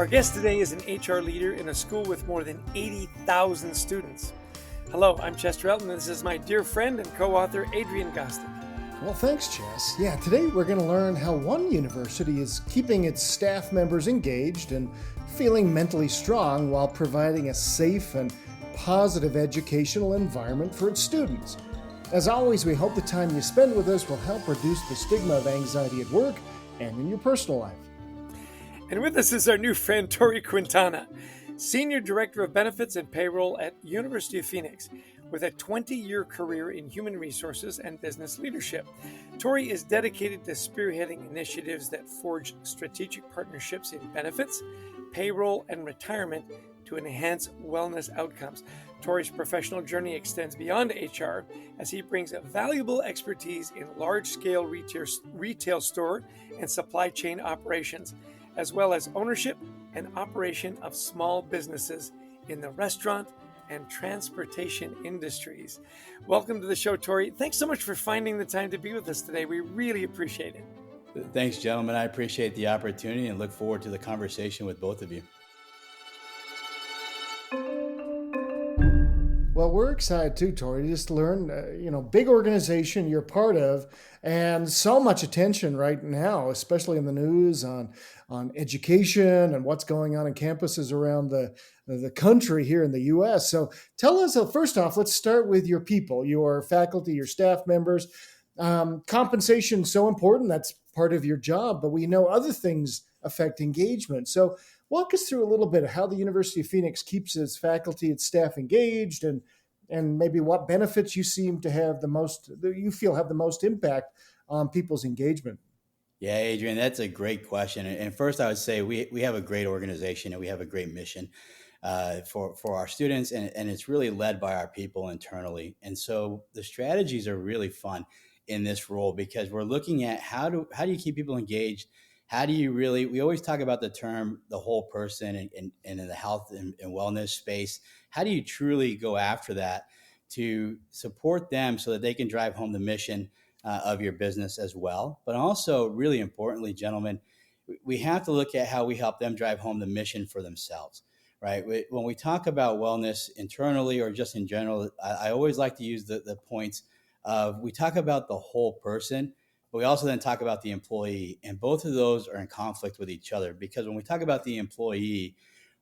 Our guest today is an HR leader in a school with more than 80,000 students. Hello, I'm Chester Elton, and this is my dear friend and co-author, Adrian Gostick. Well, thanks, Chess. Yeah, today we're going to learn how one university is keeping its staff members engaged and feeling mentally strong while providing a safe and positive educational environment for its students. As always, we hope the time you spend with us will help reduce the stigma of anxiety at work and in your personal life. And with us is our new friend, Torrey Quintana, Senior Director of Benefits and Payroll at University of Phoenix, with a 20-year career in human resources and business leadership. Torrey is dedicated to spearheading initiatives that forge strategic partnerships in benefits, payroll, and retirement to enhance wellness outcomes. Torrey's professional journey extends beyond HR as he brings valuable expertise in large-scale retail store and supply chain operations, as well as ownership and operation of small businesses in the restaurant and transportation industries. Welcome to the show, Torrey. Thanks so much for finding the time to be with us today. We really appreciate it. Thanks, gentlemen. I appreciate the opportunity and look forward to the conversation with both of you. Well, we're excited too, Torrey, just to learn, big organization you're part of, and so much attention right now, especially in the news on education and what's going on in campuses around the country here in the U.S. So tell us, first off, let's start with your people, your faculty, your staff members. Compensation is so important. That's part of your job, but we know other things affect engagement. So walk us through a little bit of how the University of Phoenix keeps its faculty, its staff engaged, and maybe what benefits you seem to have you feel have the most impact on people's engagement. Yeah, Adrian, that's a great question. And first, I would say we have a great organization and we have a great mission for our students, and it's really led by our people internally. And so the strategies are really fun in this role because we're looking at how do you keep people engaged. How do you we always talk about the term, the whole person and in the health and wellness space. How do you truly go after that to support them so that they can drive home the mission of your business as well? But also, really importantly, gentlemen, we have to look at how we help them drive home the mission for themselves, right? When we talk about wellness internally or just in general, I always like to use the points of we talk about the whole person, but we also then talk about the employee, and both of those are in conflict with each other because when we talk about the employee,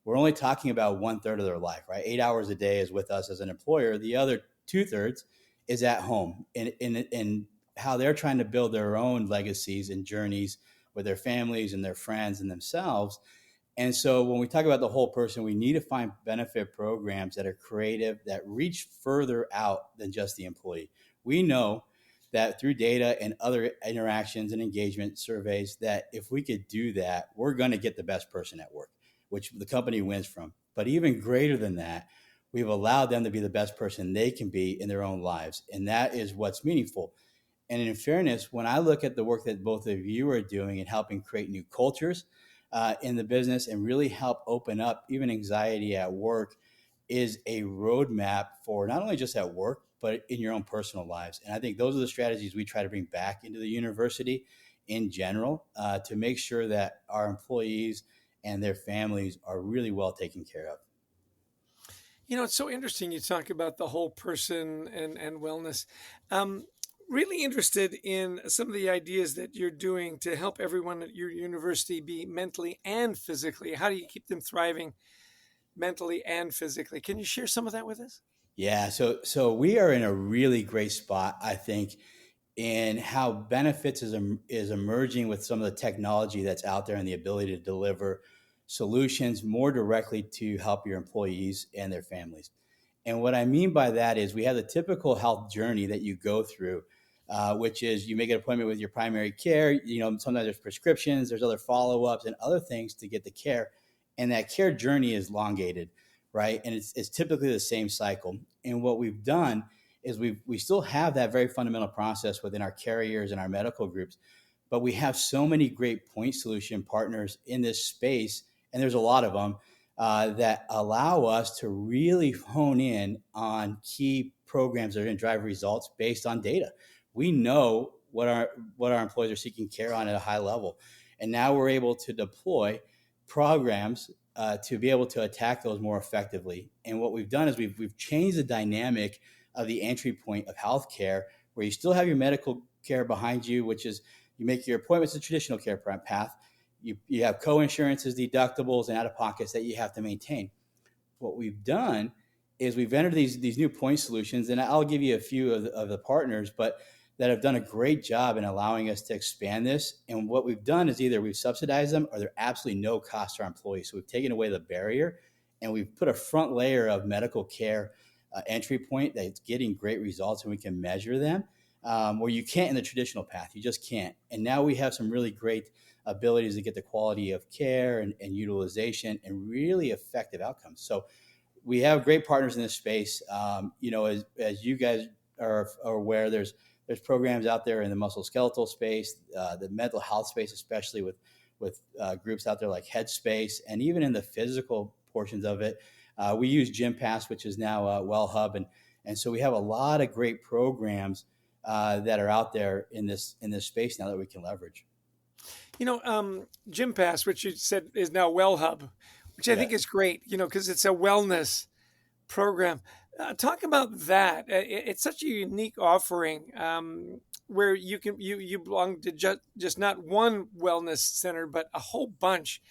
we're only talking about 1/3 of their life, right? 8 hours a day is with us as an employer. The other 2/3 is at home in how they're trying to build their own legacies and journeys with their families and their friends and themselves. And so when we talk about the whole person, we need to find benefit programs that are creative, that reach further out than just the employee. We know that through data and other interactions and engagement surveys, that if we could do that, we're going to get the best person at work, which the company wins from. But even greater than that, we've allowed them to be the best person they can be in their own lives. And that is what's meaningful. And in fairness, when I look at the work that both of you are doing in helping create new cultures in the business and really help open up even anxiety at work, is a roadmap for not only just at work, but in your own personal lives. And I think those are the strategies we try to bring back into the university in general to make sure that our employees and their families are really well taken care of. You know, it's so interesting you talk about the whole person and wellness. Really interested in some of the ideas that you're doing to help everyone at your university be mentally and physically. How do you keep them thriving mentally and physically? Can you share some of that with us? Yeah, so we are in a really great spot, I think, in how benefits is emerging with some of the technology that's out there and the ability to deliver solutions more directly to help your employees and their families. And what I mean by that is we have the typical health journey that you go through, which is you make an appointment with your primary care. Sometimes there's prescriptions, there's other follow-ups and other things to get the care. And that care journey is elongated, right? And it's typically the same cycle. And what we've done is we still have that very fundamental process within our carriers and our medical groups, but we have so many great point solution partners in this space, and there's a lot of them, that allow us to really hone in on key programs that are going to drive results based on data. We know what our employees are seeking care on at a high level. And now we're able to deploy programs to be able to attack those more effectively. And what we've done is we've changed the dynamic of the entry point of healthcare, where you still have your medical care behind you, which is you make your appointments the traditional care path. You have co-insurances, deductibles, and out-of-pockets that you have to maintain. What we've done is we've entered these new point solutions, and I'll give you a few of the partners, but that have done a great job in allowing us to expand this. And what we've done is either we've subsidized them or they're absolutely no cost to our employees. So we've taken away the barrier and we've put a front layer of medical care entry point that's getting great results, and we can measure them where you can't in the traditional path. You just can't. And now we have some really great abilities to get the quality of care and utilization and really effective outcomes. So we have great partners in this space. As you guys are aware, there's programs out there in the musculoskeletal space, the mental health space, especially with groups out there like Headspace, and even in the physical portions of it. We use GymPass, which is now WellHub, and so we have a lot of great programs that are out there in this space now that we can leverage. GymPass, which you said is now WellHub, which I think is great, because it's a wellness program. Talk about that. It's such a unique offering where you belong to just not one wellness center, but a whole bunch.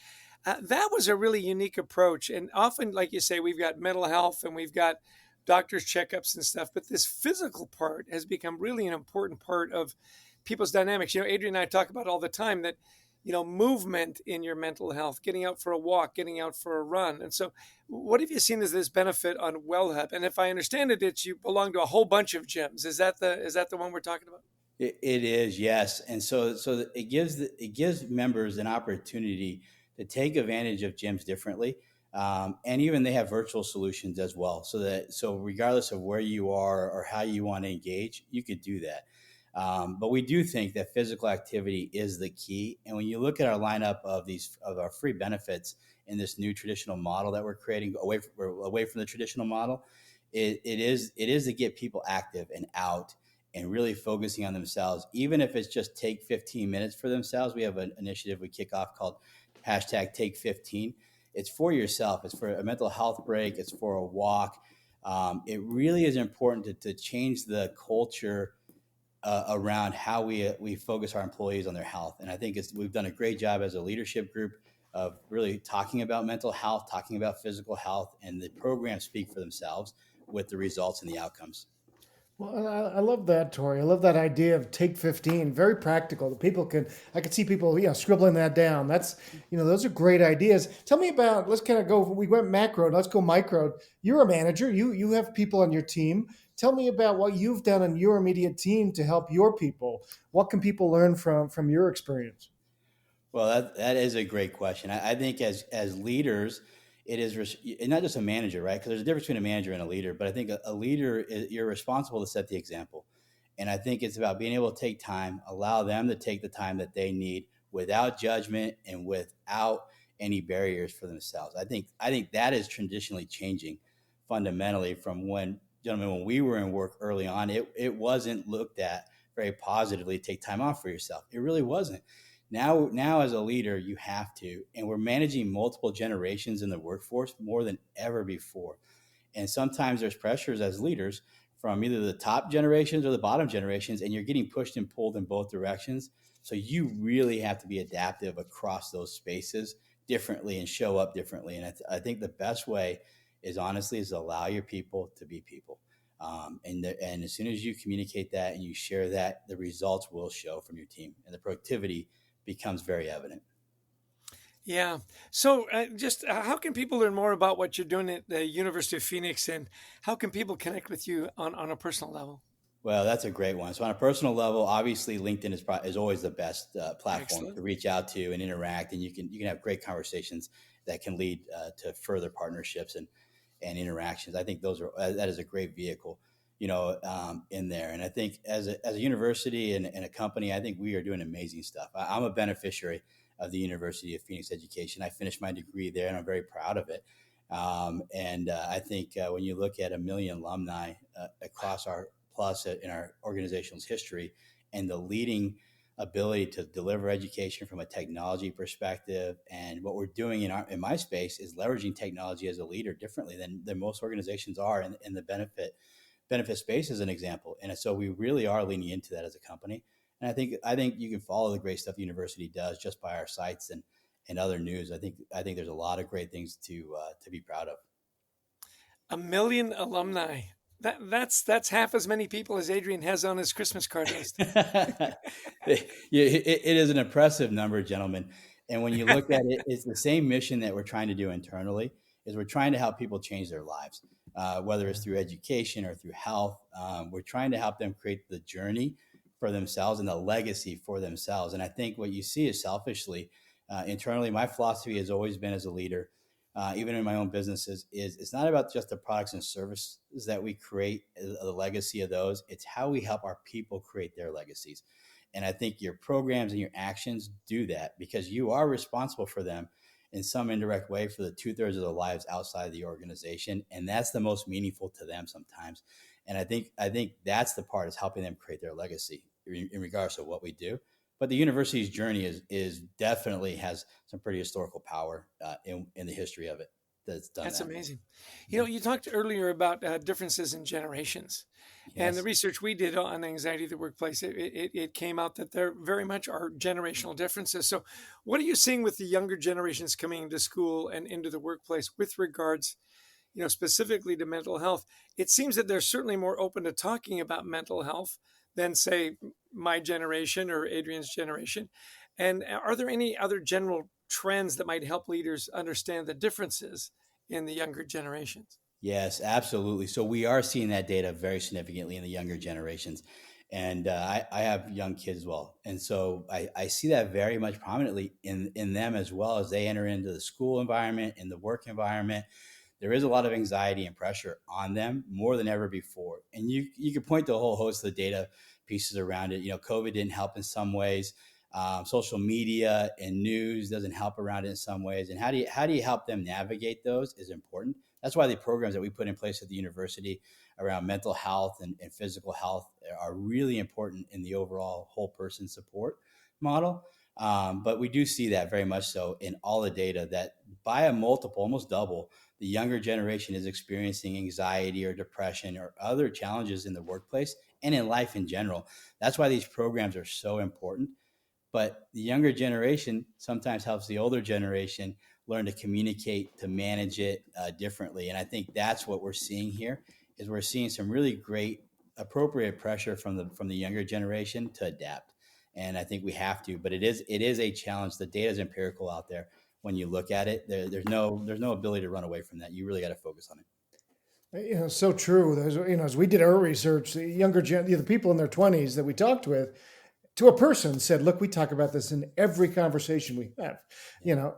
That was a really unique approach. And often, like you say, we've got mental health and we've got doctor's checkups and stuff, but this physical part has become really an important part of people's dynamics. Adrian and I talk about all the time that, movement in your mental health, getting out for a walk, getting out for a run. And so what have you seen as this benefit on WellHub? And if I understand it, you belong to a whole bunch of gyms. Is that the one we're talking about? It is, yes. And so it gives members an opportunity to take advantage of gyms differently. And even they have virtual solutions as well. So regardless of where you are or how you want to engage, you could do that. But we do think that physical activity is the key. And when you look at our lineup of our free benefits in this new traditional model that we're creating away from the traditional model, it is to get people active and out and really focusing on themselves. Even if it's just take 15 minutes for themselves, we have an initiative we kick off called #Take15. It's for yourself. It's for a mental health break. It's for a walk. It really is important to change the culture around how we focus our employees on their health. And I think we've done a great job as a leadership group of really talking about mental health, talking about physical health, and the programs speak for themselves with the results and the outcomes. Well, I love that, Torrey. I love that idea of take 15. Very practical. I could see people, scribbling that down. That's, those are great ideas. Tell me about, let's kind of go, we went macro, let's go micro. You're a manager. You have people on your team. Tell me about what you've done in your immediate team to help your people. What can people learn from your experience? Well, that is a great question. I think as leaders, it is not just a manager, right? Because there's a difference between a manager and a leader. But I think a leader, you're responsible to set the example. And I think it's about being able to take time, allow them to take the time that they need without judgment and without any barriers for themselves. I think that is traditionally changing fundamentally from when we were in work early on. It wasn't looked at very positively. Take time off for yourself. It really wasn't. Now as a leader, you have to, and we're managing multiple generations in the workforce more than ever before. And sometimes there's pressures as leaders from either the top generations or the bottom generations, and you're getting pushed and pulled in both directions. So you really have to be adaptive across those spaces differently and show up differently. And I think the best way is honestly to allow your people to be people. And as soon as you communicate that and you share that, the results will show from your team, and the productivity becomes very evident. Yeah. So just how can people learn more about what you're doing at the University of Phoenix, and how can people connect with you on a personal level? Well, that's a great one. So on a personal level, obviously LinkedIn is always the best platform Excellent. to reach out to and interact, and you can have great conversations that can lead to further partnerships and interactions. I think that is a great vehicle, in there. And I think as a university and a company, I think we are doing amazing stuff. I'm a beneficiary of the University of Phoenix education. I finished my degree there, and I'm very proud of it. I think when you look at 1 million alumni across our plus in our organization's history, and the leading ability to deliver education from a technology perspective. And what we're doing in my space is leveraging technology as a leader differently than most organizations are in the benefit space, as an example. And so we really are leaning into that as a company. And I think you can follow the great stuff the university does just by our sites and other news. I think there's a lot of great things to be proud of. 1 million alumni. That's half as many people as Adrian has on his Christmas card list. It is an impressive number, gentlemen. And when you look at it, it's the same mission that we're trying to do internally. Is we're trying to help people change their lives, whether it's through education or through health. We're trying to help them create the journey for themselves and the legacy for themselves. And I think what you see is selfishly, internally, my philosophy has always been as a leader, even in my own businesses, is it's not about just the products and services that we create, the legacy of those. It's how we help our people create their legacies. And I think your programs and your actions do that because you are responsible for them in some indirect way for the 2/3 of their lives outside of the organization. And that's the most meaningful to them sometimes. And I think that's the part, is helping them create their legacy in regards to what we do. But the university's journey is definitely has some pretty historical power in the history of it. That's amazing. You talked earlier about differences in generations. Yes. And the research we did on anxiety of the workplace, it came out that there very much are generational differences. So what are you seeing with the younger generations coming into school and into the workplace with regards, specifically to mental health? It seems that they're certainly more open to talking about mental health than, say, my generation or Adrian's generation. And are there any other general trends that might help leaders understand the differences in the younger generations? Yes, absolutely. So we are seeing that data very significantly in the younger generations. And I have young kids as well. And so I see that very much prominently in them as well as they enter into the school environment, in the work environment. There is a lot of anxiety and pressure on them more than ever before. And you could point to a whole host of the data pieces around it. COVID didn't help in some ways. Social media and news doesn't help around it in some ways. And how do you help them navigate those is important. That's why the programs that we put in place at the university around mental health and physical health are really important in the overall whole person support model. But we do see that very much so in all the data that by a multiple, almost double, the younger generation is experiencing anxiety or depression or other challenges in the workplace and in life in general. That's why these programs are so important. But the younger generation sometimes helps the older generation learn to communicate, to manage it differently. And I think that's what we're seeing here, is we're seeing some really great appropriate pressure from the younger generation to adapt. And I think we have to, but it is a challenge. The data is empirical out there. When you look at it, there's no ability to run away from that. You really got to focus on it. So true. As we did our research, the people in their 20s that we talked with, to a person said, look, we talk about this in every conversation we have,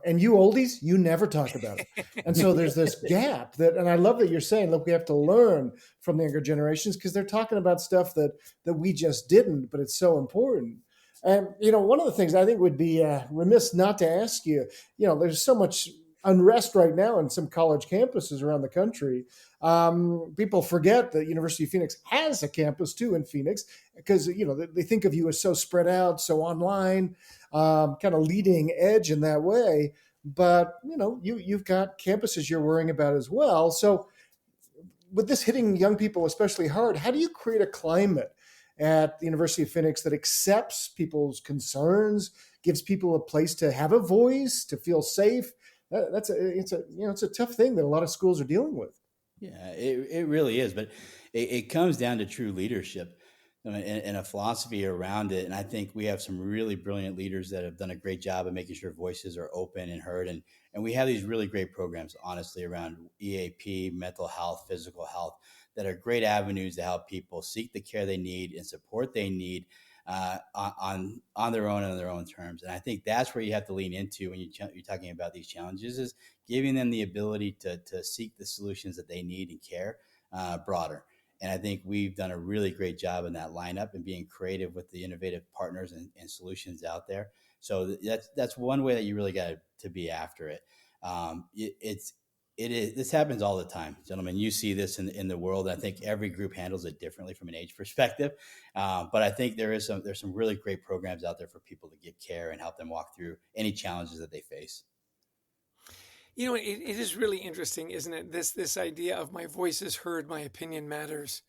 and you oldies, you never talk about it. And so there's this gap and I love that you're saying, look, we have to learn from the younger generations because they're talking about stuff that we just didn't, but it's so important. And, one of the things I think would be remiss not to ask you, there's so much unrest right now in some college campuses around the country. People forget that University of Phoenix has a campus too in Phoenix because, they think of you as so spread out, so online, kind of leading edge in that way. But, you've got campuses you're worrying about as well. So with this hitting young people especially hard, how do you create a climate at the University of Phoenix that accepts people's concerns, gives people a place to have a voice, to feel safe? It's a tough thing that a lot of schools are dealing with. Yeah, it really is, but it comes down to true leadership and a philosophy around it. And I think we have some really brilliant leaders that have done a great job of making sure voices are open and heard. And we have these really great programs, honestly, around EAP, mental health, physical health, that are great avenues to help people seek the care they need and support they need on their own and on their own terms. And I think that's where you have to lean into when you're talking about these challenges, is giving them the ability to seek the solutions that they need and care broader. And I think we've done a really great job in that lineup and being creative with the innovative partners and solutions out there. So that's one way that you really got to be after it. It is. This happens all the time, gentlemen. You see this in the world. I think every group handles it differently from an age perspective, but I think there's some really great programs out there for people to get care and help them walk through any challenges that they face. It is really interesting, isn't it? This idea of my voice is heard, my opinion matters.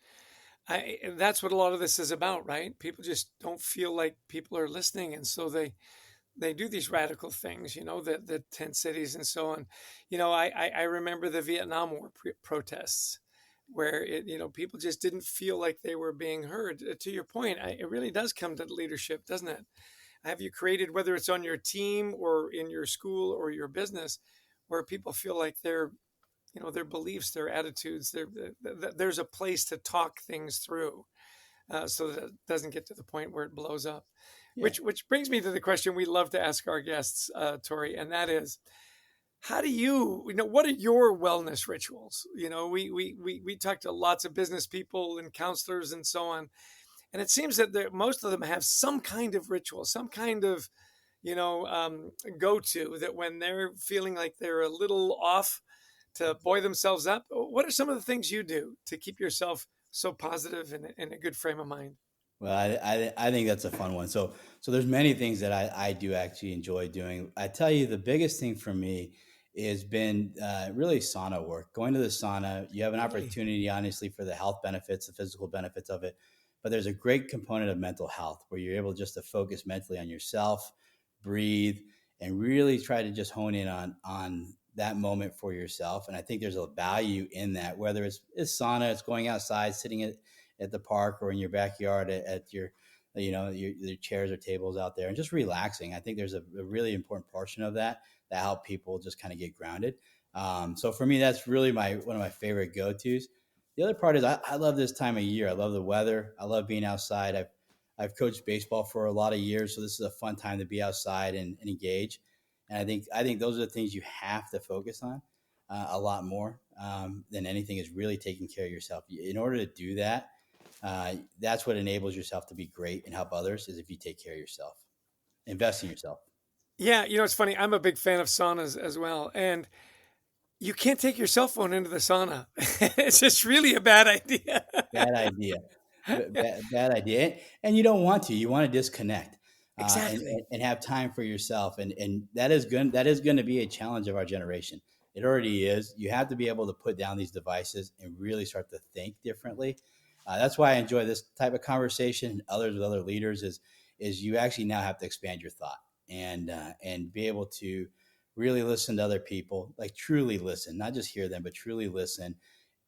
That's what a lot of this is about, right? People just don't feel like people are listening, and so they do these radical things, the tent cities and so on. I remember the Vietnam War protests where people just didn't feel like they were being heard. To your point, it really does come to leadership, doesn't it? Have you created, whether it's on your team or in your school or your business, where people feel like their beliefs, their attitudes, there's a place to talk things through, so that it doesn't get to the point where it blows up. Yeah. Which brings me to the question we love to ask our guests, Torrey, and that is, how do what are your wellness rituals? We talk to lots of business people and counselors and so on, and it seems that most of them have some kind of ritual, some kind of go to, that when they're feeling like they're a little off, to buoy themselves up. What are some of the things you do to keep yourself so positive and in a good frame of mind? Well, I think that's a fun one. So there's many things that I do actually enjoy doing. I tell you, the biggest thing for me has been really sauna work. Going to the sauna, you have an Really? opportunity, honestly, for the health benefits, the physical benefits of it. But there's a great component of mental health where you're able just to focus mentally on yourself, breathe, and really try to just hone in on that moment for yourself. And I think there's a value in that, whether it's sauna, it's going outside, sitting at the park or in your backyard at your your chairs or tables out there and just relaxing. I think there's a really important portion of that help people just kind of get grounded. So for me, that's really one of my favorite go-tos. The other part is I love this time of year. I love the weather. I love being outside. I've coached baseball for a lot of years, so this is a fun time to be outside and engage. And I think those are the things you have to focus on a lot more than anything, is really taking care of yourself. In order to do that, that's what enables yourself to be great and help others, is if you take care of yourself, invest in yourself. Yeah, it's funny. I'm a big fan of saunas as well, and you can't take your cell phone into the sauna. It's just really a bad idea. Bad idea. Bad idea. And you don't want to. You want to disconnect Exactly. and have time for yourself. And that is going to be a challenge of our generation. It already is. You have to be able to put down these devices and really start to think differently. That's why I enjoy this type of conversation and others with other leaders. Is you actually now have to expand your thought and be able to really listen to other people, like truly listen, not just hear them, but truly listen,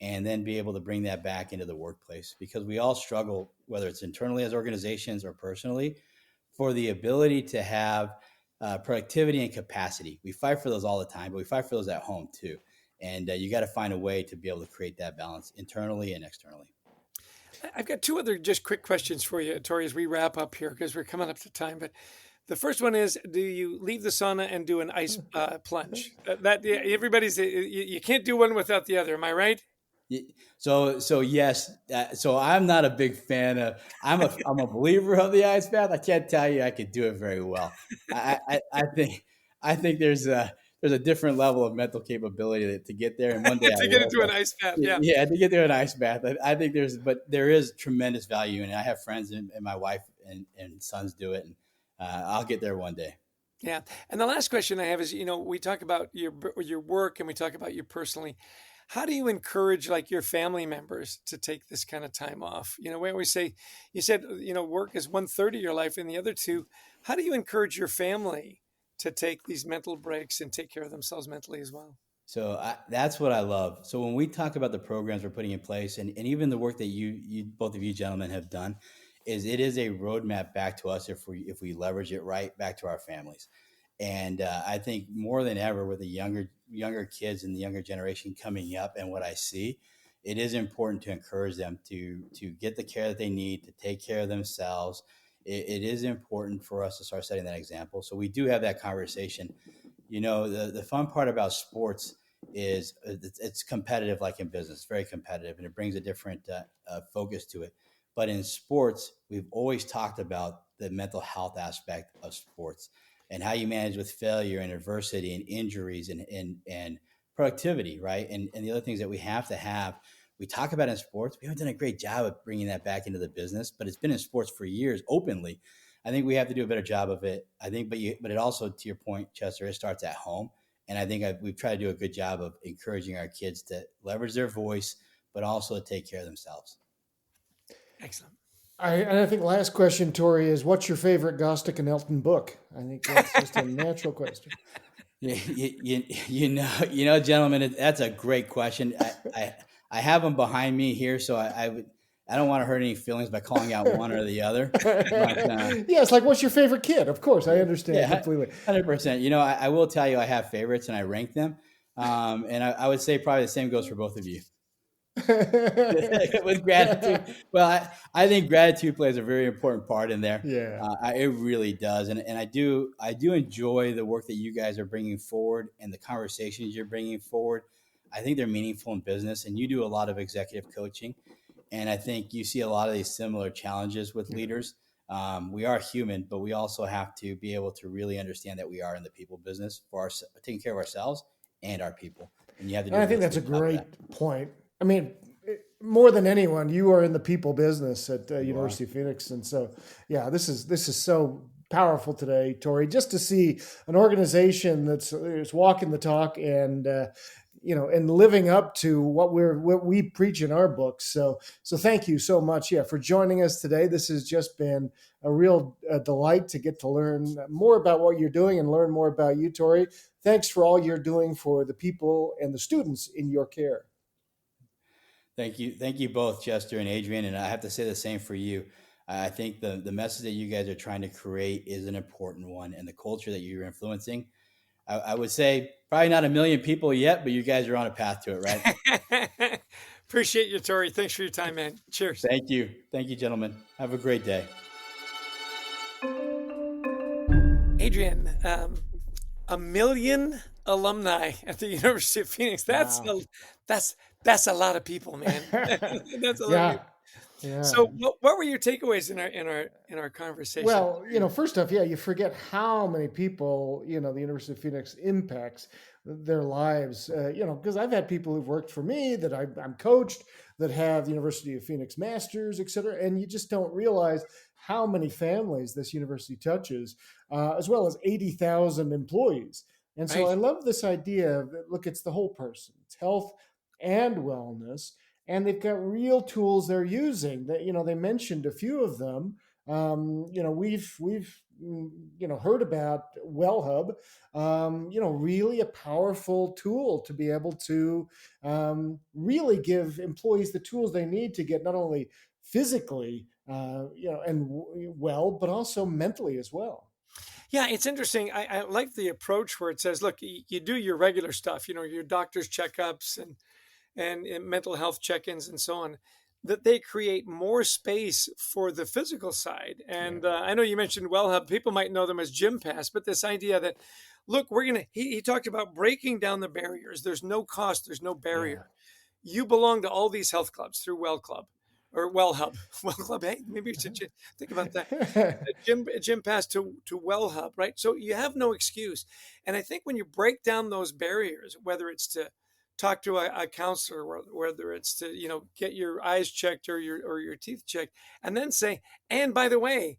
and then be able to bring that back into the workplace, because we all struggle, whether it's internally as organizations or personally, for the ability to have productivity and capacity. We fight for those all the time, but we fight for those at home too. And you got to find a way to be able to create that balance internally and externally. I've got two other just quick questions for you, Tori, as we wrap up here, because we're coming up to time. But the first one is: do you leave the sauna and do an ice plunge? Everybody's you can't do one without the other. Am I right? So yes. So I'm not a big fan of. I'm a believer of the ice bath. I can't tell you I could do it very well. I think there's a different level of mental capability to get there, and one day I To get will. into an ice bath, yeah. Yeah, to get there an ice bath. I think there is tremendous value in it. I have friends and my wife and sons do it, and I'll get there one day. Yeah. And the last question I have is, we talk about your work and we talk about you personally. How do you encourage like your family members to take this kind of time off? We always say, you said, work is 1/3 of your life and the other two. How do you encourage your family to take these mental breaks and take care of themselves mentally as well? So that's what I love. So when we talk about the programs we're putting in place, and even the work that you both of you gentlemen have done, it is a roadmap back to us if we leverage it right back to our families. And I think more than ever with the younger kids and the younger generation coming up, and what I see, it is important to encourage them to get the care that they need, to take care of themselves. It is important for us to start setting that example. So we do have that conversation. The fun part about sports is it's competitive, like in business, very competitive, and it brings a different focus to it. But in sports, we've always talked about the mental health aspect of sports and how you manage with failure and adversity and injuries and productivity, right? And the other things that we have to have, we talk about in sports. We haven't done a great job of bringing that back into the business, but it's been in sports for years openly. I think we have to do a better job of it. I think, but it also, to your point, Chester, it starts at home. And I think we've tried to do a good job of encouraging our kids to leverage their voice, but also to take care of themselves. Excellent. And I think last question, Torrey, is what's your favorite Gostick and Elton book? I think that's just a natural question. You know, gentlemen, that's a great question. I have them behind me here, so I don't want to hurt any feelings by calling out one or the other. But, yeah, it's like, what's your favorite kid? Of course, I understand completely. 100%. You know, I will tell you I have favorites and I rank them. And I would say probably the same goes for both of you. With gratitude. Well, I think gratitude plays a very important part in there. Yeah, it really does. And I do enjoy the work that you guys are bringing forward and the conversations you're bringing forward. I think they're meaningful in business, and you do a lot of executive coaching. And I think you see a lot of these similar challenges with leaders. We are human, but we also have to be able to really understand that we are in the people business for taking care of ourselves and our people. And you have to. I think that's a great point. I mean, more than anyone, you are in the people business at University of Phoenix, and so yeah, this is so powerful today, Torrey. Just to see an organization that's walking the talk and and living up to what we preach in our books. So thank you so much, for joining us today. This has just been a real delight to get to learn more about what you're doing and learn more about you, Torrey. Thanks for all you're doing for the people and the students in your care. Thank you both, Chester and Adrian, and I have to say the same for you. I think the message that you guys are trying to create is an important one, and the culture that you're influencing. I would say probably not 1 million people yet, but you guys are on a path to it, right? Appreciate you, Torrey. Thanks for your time, man. Cheers. Thank you, gentlemen. Have a great day. Adrian, 1 million alumni at the University of Phoenix. That's a lot of people, man. That's a lot of people. Yeah. So what were your takeaways in our conversation? Well, first off, you forget how many people, the University of Phoenix impacts their lives, because I've had people who've worked for me that I'm coached that have the University of Phoenix masters, et cetera. And you just don't realize how many families this university touches, as well as 80,000 employees. And so I love this idea of, look, it's the whole person. It's health and wellness. And they've got real tools they're using. That they mentioned a few of them. We've heard about WellHub. Really a powerful tool to be able to really give employees the tools they need to get not only physically and well, but also mentally as well. Yeah, it's interesting. I like the approach where it says, look, you do your regular stuff, your doctor's checkups and mental health check-ins and so on, that they create more space for the physical side. And I know you mentioned WellHub. People might know them as GymPass, but this idea that, look, he talked about breaking down the barriers. There's no cost. There's no barrier. Yeah. You belong to all these health clubs through WellHub. WellHub. Hey, maybe you should think about that. GymPass to WellHub, right? So you have no excuse. And I think when you break down those barriers, whether it's to talk to a counselor, whether it's to get your eyes checked or your teeth checked, and then say, and by the way,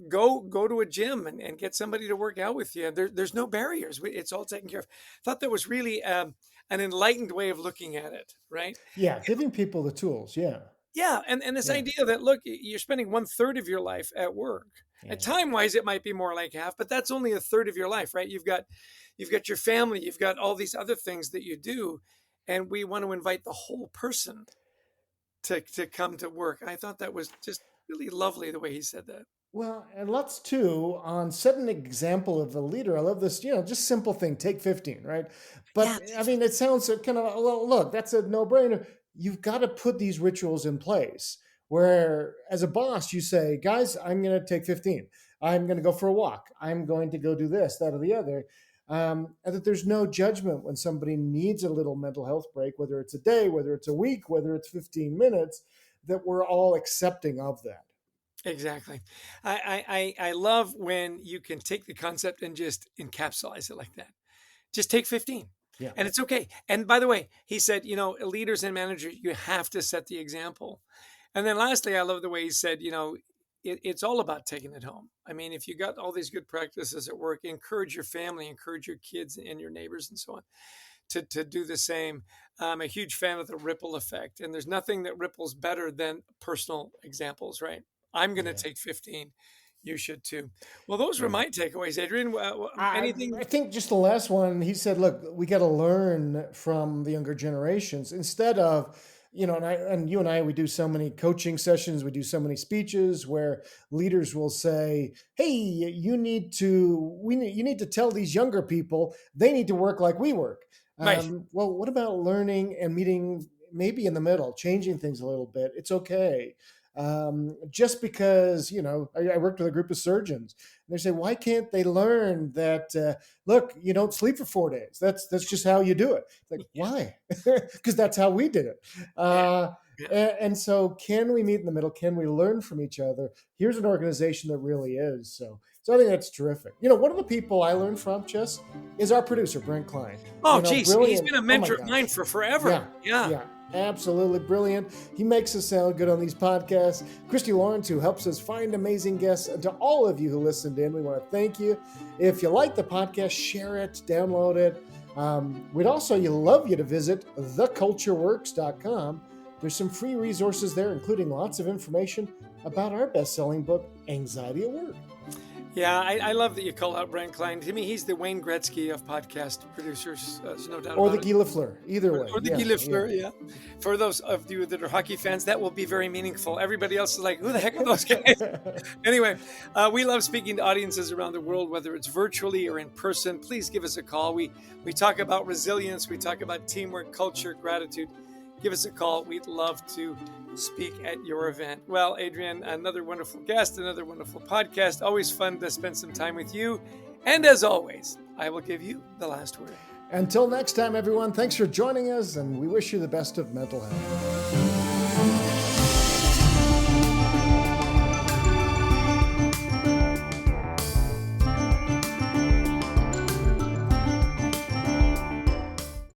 go to a gym and get somebody to work out with you. There's no barriers. It's all taken care of. I thought that was really an enlightened way of looking at it, right? Yeah, giving people the tools. Yeah, and this idea that, look, you're spending 1/3 of your life at work. And time-wise, it might be more like half, but that's only 1/3 of your life, right? You've got your family, you've got all these other things that you do, and we want to invite the whole person to come to work. I thought that was just really lovely the way he said that. Well, and let's too set an example of a leader. I love this, just simple thing. Take 15, right? But I mean, it sounds kind of, well, look, that's a no-brainer. You've got to put these rituals in place where as a boss, you say, guys, I'm going to take 15. I'm going to go for a walk. I'm going to go do this, that, or the other. And that there's no judgment when somebody needs a little mental health break, whether it's a day, whether it's a week, whether it's 15 minutes, that we're all accepting of that. Exactly. I love when you can take the concept and just encapsulate it like that. Just take 15. Yeah. And it's okay. And by the way, he said, leaders and managers, you have to set the example. And then lastly, I love the way he said, it's all about taking it home. I mean, if you got all these good practices at work, encourage your family, encourage your kids and your neighbors and so on to do the same. I'm a huge fan of the ripple effect. And there's nothing that ripples better than personal examples, right? I'm going to take 15. You should too. Well, those were my takeaways, Adrian. Anything? I think just the last one, he said, look, we got to learn from the younger generations instead of, and you and I, we do so many coaching sessions, we do so many speeches where leaders will say, hey, you need to tell these younger people they need to work like we work. Right. Well, what about learning and meeting maybe in the middle, changing things a little bit? It's okay. Just because, I worked with a group of surgeons and they say, why can't they learn that, look, you don't sleep for 4 days. That's just how you do it. It's like, why? Because that's how we did it. And so can we meet in the middle? Can we learn from each other? Here's an organization that really is. So I think that's terrific. One of the people I learned from, Chess, is our producer, Brent Klein. Oh, geez. He's been a mentor of mine for forever. Yeah. Absolutely brilliant. He makes us sound good on these podcasts. Christy Lawrence, who helps us find amazing guests. And to all of you who listened in, we want to thank you. If you like the podcast, share it, download it. We'd also love you to visit thecultureworks.com. There's some free resources there, including lots of information about our best-selling book, Anxiety at Work. Yeah, I love that you call out Brent Klein. To me, he's the Wayne Gretzky of podcast producers. There's no doubt or about it. Or the Guy Lafleur, either way. Or the Guy Lafleur, yeah. For those of you that are hockey fans, that will be very meaningful. Everybody else is like, who the heck are those guys? Anyway, we love speaking to audiences around the world, whether it's virtually or in person. Please give us a call. We talk about resilience. We talk about teamwork, culture, gratitude. Give us a call. We'd love to speak at your event. Well, Adrian, another wonderful guest, another wonderful podcast. Always fun to spend some time with you. And as always, I will give you the last word. Until next time, everyone, thanks for joining us, and we wish you the best of mental health.